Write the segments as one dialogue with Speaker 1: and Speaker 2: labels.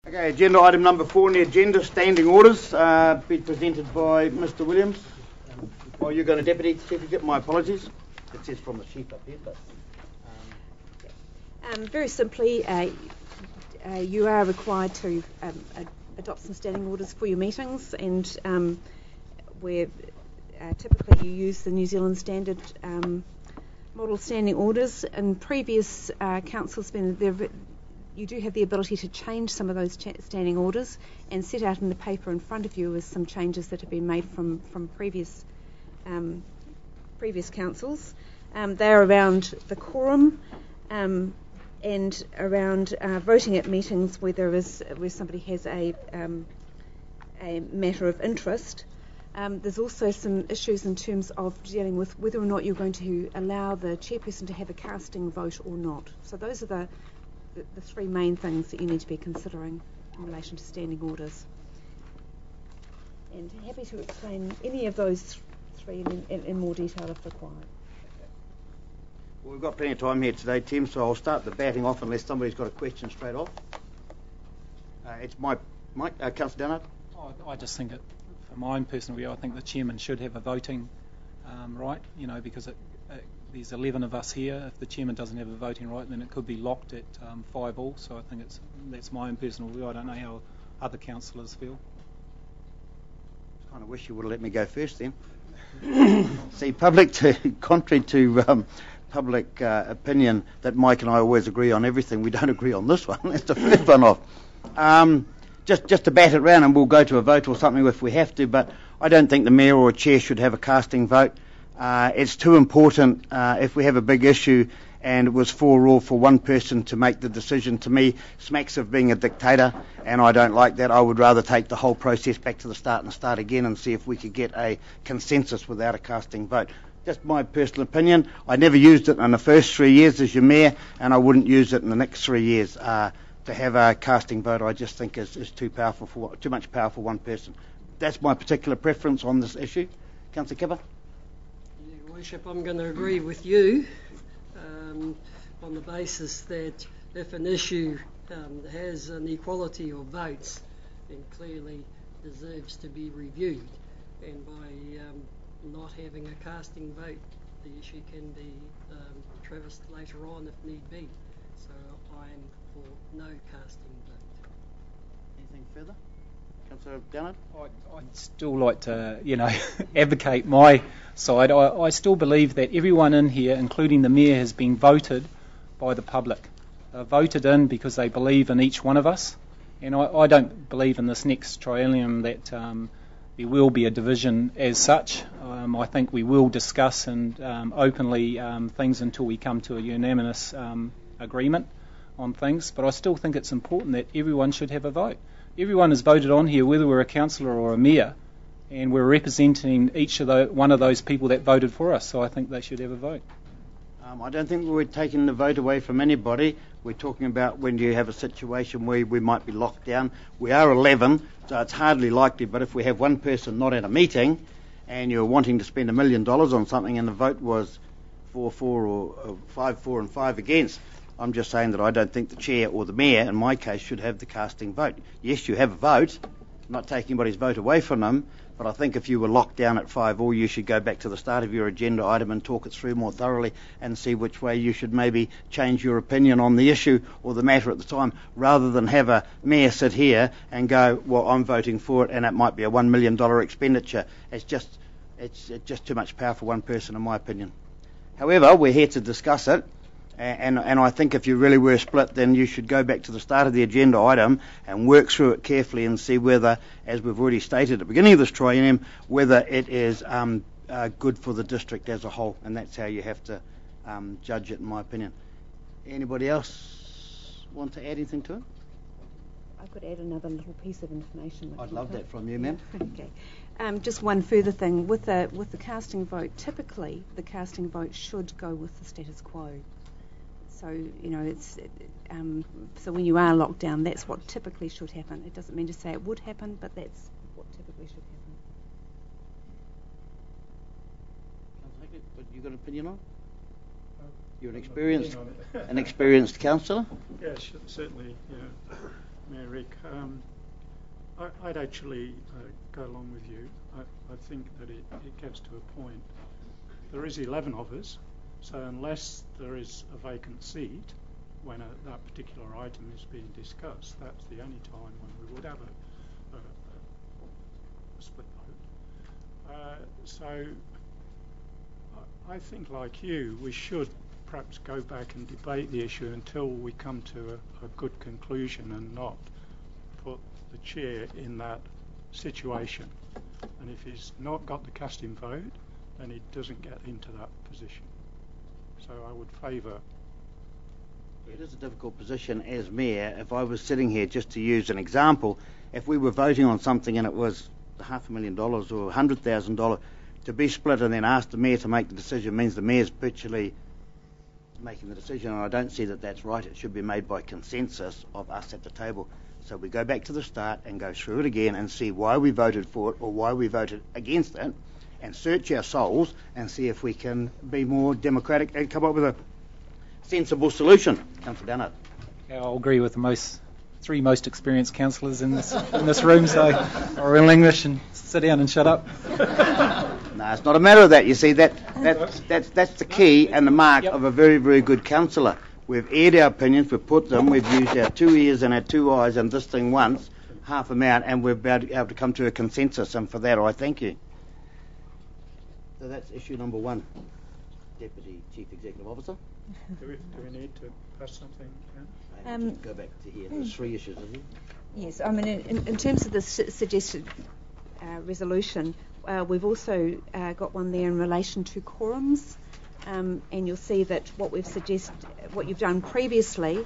Speaker 1: Okay, agenda item number 4 on the agenda, standing orders, be presented by Mr. Williams. Oh, you're going to Deputy Secretary, my apologies. It says from the chief up here, but...
Speaker 2: Very simply, you are required to adopt some standing orders for your meetings, and where typically you use the New Zealand Standard model standing orders. In previous councils, you do have the ability to change some of those standing orders and set out in the paper in front of you as some changes that have been made from previous councils. They are around the quorum and around voting at meetings where somebody has a matter of interest. There's also some issues in terms of dealing with whether or not you're going to allow the chairperson to have a casting vote or not. So those are the three main things that you need to be considering in relation to standing orders. And happy to explain any of those three in more detail if required.
Speaker 1: Well, we've got plenty of time here today, Tim, so I'll start the batting off unless somebody's got a question straight off. It's Mike, Councillor Downer.
Speaker 3: I just think for my own personal view, I think the chairman should have a voting right, because there's 11 of us here. If the chairman doesn't have a voting right, then it could be locked at 5-5. So I think that's my own personal view. I don't know how other councillors feel.
Speaker 1: I kind of wish you would have let me go first then. See, contrary to public opinion that Mike and I always agree on everything, we don't agree on this one. That's the first one off. Just to bat it round, and we'll go to a vote or something if we have to, but I don't think the mayor or chair should have a casting vote. It's too important if we have a big issue and it was 4-4 for one person to make the decision. To me, smacks of being a dictator, and I don't like that. I would rather take the whole process back to the start and start again and see if we could get a consensus without a casting vote. Just my personal opinion. I never used it in the first 3 years as your mayor, and I wouldn't use it in the next 3 years. To have a casting vote, I just think is too much power for one person. That's my particular preference on this issue. Councillor Kipper?
Speaker 4: Your Worship, I'm going to agree with you on the basis that if an issue has an equality of votes, then clearly deserves to be reviewed. And by not having a casting vote, the issue can be traversed later on if need be. So I'm for no casting vote.
Speaker 1: Anything further? Councillor Downer?
Speaker 3: I'd still like to, advocate my side. I still believe that everyone in here, including the mayor, has been voted by the public. They're voted in because they believe in each one of us. And I don't believe in this next triennium that there will be a division as such. I think we will discuss and openly things until we come to a unanimous agreement on things. But I still think it's important that everyone should have a vote. Everyone is voted on here, whether we're a councillor or a mayor, and we're representing one of those people that voted for us, so I think they should have a vote.
Speaker 1: I don't think we're taking the vote away from anybody. We're talking about when you have a situation where we might be locked down. We are 11, so it's hardly likely, but if we have one person not at a meeting and you're wanting to spend $1 million on something and the vote was 4-4 or 5-4 and 5 against, I'm just saying that I don't think the chair or the mayor, in my case, should have the casting vote. Yes, you have a vote. I'm not taking anybody's vote away from them, but I think if you were locked down at 5-4, you should go back to the start of your agenda item and talk it through more thoroughly and see which way you should maybe change your opinion on the issue or the matter at the time, rather than have a mayor sit here and go, well, I'm voting for it, and it might be a $1 million expenditure. It's just too much power for one person, in my opinion. However, we're here to discuss it. And I think if you really were split, then you should go back to the start of the agenda item and work through it carefully and see whether, as we've already stated at the beginning of this triennium, whether it is good for the district as a whole. And that's how you have to judge it, in my opinion. Anybody else want to add anything to it?
Speaker 2: I could add another little piece of information.
Speaker 1: I'd love that from you, ma'am.
Speaker 2: Okay. Just one further thing. With the casting vote, typically the casting vote should go with the status quo. So, so when you are locked down, that's what typically should happen. It doesn't mean to say it would happen, but that's what typically should happen.
Speaker 1: But you got an opinion on it? You're an experienced councillor?
Speaker 5: Yeah, certainly. Mayor Rick, I'd actually go along with you. I think that it gets to a point. There is 11 of us, so unless there is a vacant seat when that particular item is being discussed, that's the only time when we would have a split vote. So I think, like you, we should perhaps go back and debate the issue until we come to a good conclusion and not put the chair in that situation. And if he's not got the casting vote, then he doesn't get into that position. So I would favour.
Speaker 1: It is a difficult position as mayor. If I was sitting here, just to use an example, if we were voting on something and it was $500,000 or $100,000 to be split and then ask the mayor to make the decision means the mayor's virtually making the decision, and I don't see that that's right. It should be made by consensus of us at the table. So we go back to the start and go through it again and see why we voted for it or why we voted against it, and search our souls and see if we can be more democratic and come up with a sensible solution. Councillor Downard.
Speaker 3: Yeah, I'll agree with the three most experienced councillors in this room, so I'll real English and sit down and shut up.
Speaker 1: No, it's not a matter of that. You see, that's the key and the mark of a very, very good councillor. We've aired our opinions, we've put them, we've used our 2 ears and our 2 eyes and this thing once, half amount, and we've been able to come to a consensus, and for that I thank you. So that's issue number 1, Deputy Chief Executive Officer.
Speaker 5: Do we need to pass something?
Speaker 1: Just go back to here. There's 3 issues, isn't it?
Speaker 2: Yes, I mean, in terms of the suggested resolution, we've also got one there in relation to quorums, and you'll see that what you've done previously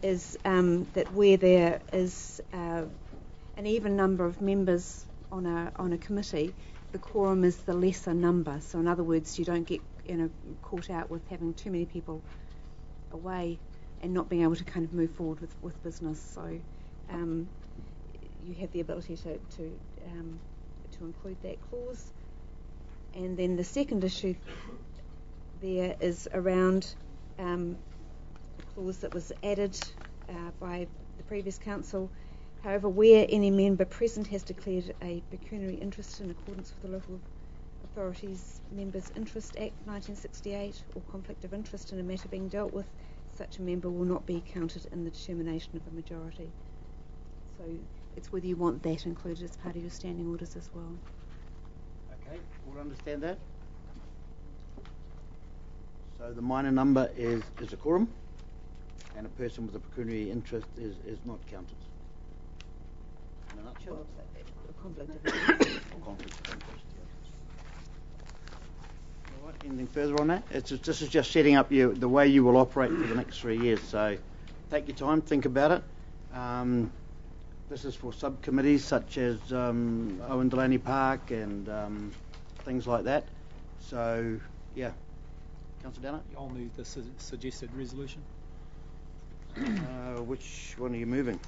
Speaker 2: is that where there is an even number of members on a committee, the quorum is the lesser number. So in other words, you don't get caught out with having too many people away and not being able to kind of move forward with business. So you have the ability to include that clause. And then the second issue there is around a clause that was added by the previous council. However, where any member present has declared a pecuniary interest in accordance with the Local Authorities Members' Interest Act 1968 or conflict of interest in a matter being dealt with, such a member will not be counted in the determination of a majority. So it's whether you want that included as part of your standing orders as well.
Speaker 1: Okay, all understand that? So the minor number is a quorum, and a person with a pecuniary interest is not counted. In a nutshell?
Speaker 2: A conflict of interest.
Speaker 1: Conflict of interest, yeah. All right, anything further on that? This is just setting up the way you will operate for the next 3 years. So take your time, think about it. This is for subcommittees such as Owen Delaney Park and things like that. So, yeah. Councillor Downer?
Speaker 3: I'll move the suggested resolution.
Speaker 1: Which one are you moving?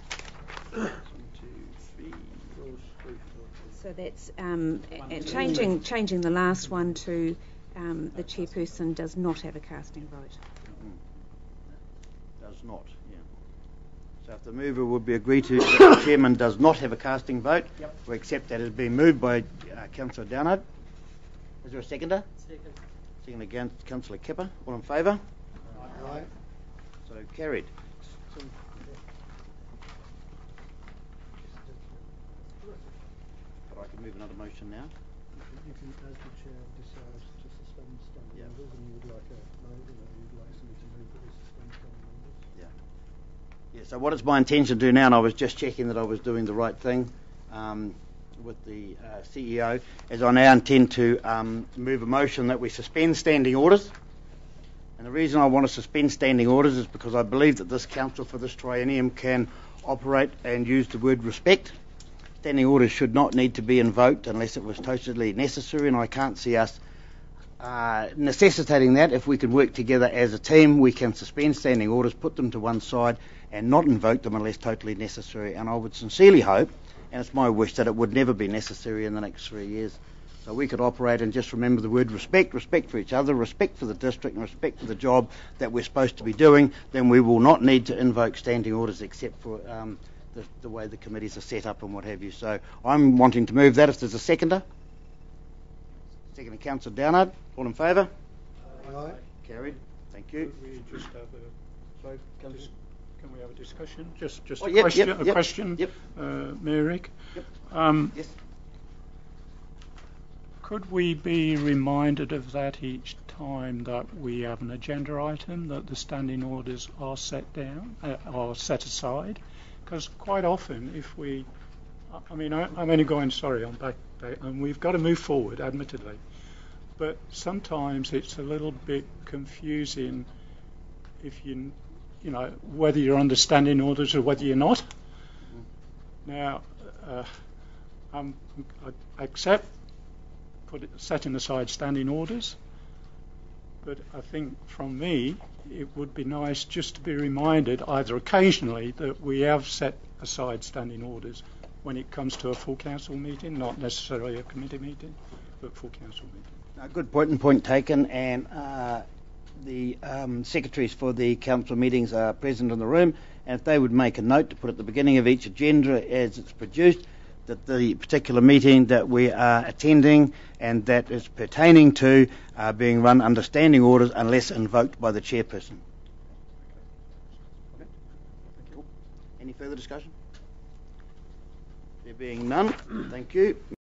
Speaker 1: 1, 2, 3, 4.
Speaker 2: So that's changing the last one to the chairperson does not have a casting vote.
Speaker 1: Does not, yeah. So if the mover would be agreed to that the chairman does not have a casting vote, we accept that as being moved by Councillor Downard. Is there a seconder?
Speaker 4: Second.
Speaker 1: Second against Councillor Kipper. All in favour?
Speaker 5: Aye.
Speaker 1: So carried. But I can move another motion now.
Speaker 6: You can, as the chair decides to suspend standing orders, and you would like somebody to move that we suspend standing orders.
Speaker 1: Yeah, so what it's my intention to do now, and I was just checking that I was doing the right thing with the CEO, is I now intend to move a motion that we suspend standing orders. And the reason I want to suspend standing orders is because I believe that this council for this triennium can operate and use the word respect. Standing orders should not need to be invoked unless it was totally necessary, and I can't see us necessitating that. If we can work together as a team, we can suspend standing orders, put them to one side and not invoke them unless totally necessary. And I would sincerely hope, and it's my wish, that it would never be necessary in the next 3 years. So we could operate and just remember the word respect, respect for each other, respect for the district and respect for the job that we're supposed to be doing. Then we will not need to invoke standing orders except for the way the committees are set up and what have you. So I'm wanting to move that. If there's a seconder. Seconder, Councillor Downard. All in favour?
Speaker 6: Aye.
Speaker 1: Carried. Thank you.
Speaker 5: Could we just have
Speaker 6: Sorry,
Speaker 5: can we have a discussion? Just
Speaker 1: Oh,
Speaker 5: a
Speaker 1: yep,
Speaker 5: question.
Speaker 1: yep,
Speaker 5: a
Speaker 1: yep,
Speaker 5: question,
Speaker 1: yep.
Speaker 5: Mayor Rick.
Speaker 1: Yep. Yes.
Speaker 5: Could we be reminded of that each time that we have an agenda item, that the standing orders are set down, are set aside? Because quite often, if we, I'm only going, sorry, I'm back, and we've got to move forward, admittedly, but sometimes it's a little bit confusing if you know, whether you're under standing orders or whether you're not. Now, I accept setting aside standing orders, but I think from me it would be nice just to be reminded either occasionally that we have set aside standing orders when it comes to a full council meeting, not necessarily a committee meeting, but full council meeting.
Speaker 1: Good point and point taken, and the secretaries for the council meetings are present in the room, and if they would make a note to put at the beginning of each agenda as it's produced that the particular meeting that we are attending and that is pertaining to are being run under standing orders unless invoked by the chairperson. Okay. Cool. Any further discussion? There being none, thank you.